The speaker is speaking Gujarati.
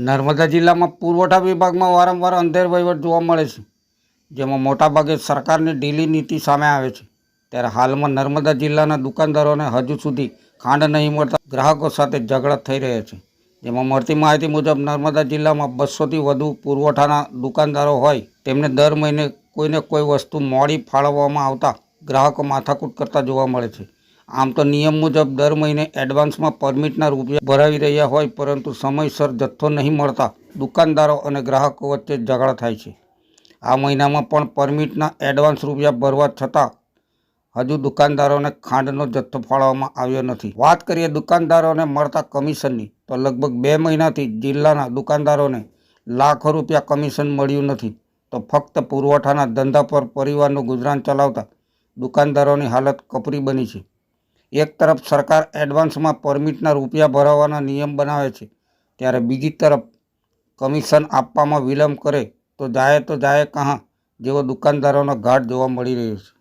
નર્મદા જિલ્લામાં પુરવઠા વિભાગમાં વારંવાર અંધેર વહીવટ જોવા મળે છે, જેમાં મોટાભાગે સરકારની ઢીલી નીતિ સામે આવે છે. ત્યારે હાલમાં નર્મદા જિલ્લાના દુકાનદારોને હજુ સુધી ખાંડ નહીં મળતા ગ્રાહકો સાથે ઝઘડા થઈ રહ્યા છે. જેમાં મળતી માહિતી મુજબ નર્મદા જિલ્લામાં 200થી વધુ પુરવઠાના દુકાનદારો હોય તેમને દર મહિને કોઈને કોઈ વસ્તુ મોડી ફાળવવામાં આવતા ગ્રાહકો માથાકૂટ કરતા જોવા મળે છે. આમ તો નિયમ મુજબ દર મહિને એડવાન્સમાં પરમિટના રૂપિયા ભરાવી રહ્યા હોય, પરંતુ સમયસર જથ્થો નહીં મળતા દુકાનદારો અને ગ્રાહકો વચ્ચે ઝઘડા થાય છે. આ મહિનામાં પણ પરમિટના એડવાન્સ રૂપિયા ભરવા છતાં હજુ દુકાનદારોને ખાંડનો જથ્થો ફાળવવામાં આવ્યો નથી. વાત કરીએ દુકાનદારોને મળતા કમિશનની, તો લગભગ 2 મહિનાથી જિલ્લાના દુકાનદારોને લાખો રૂપિયા કમિશન મળ્યું નથી. તો ફક્ત પુરવઠાના ધંધા પર પરિવારનું ગુજરાન ચલાવતા દુકાનદારોની હાલત કપરી બની છે. એક તરફ સરકાર એડવાન્સમાં પરમિટના રૂપિયા ભરવાના નિયમ બનાવે છે, ત્યારે બીજી તરફ કમિશન આપવામાં વિલંબ કરે તો જાય કહાં જેવો દુકાનદારોનો ઘાટ જોવા મળી રહ્યો છે.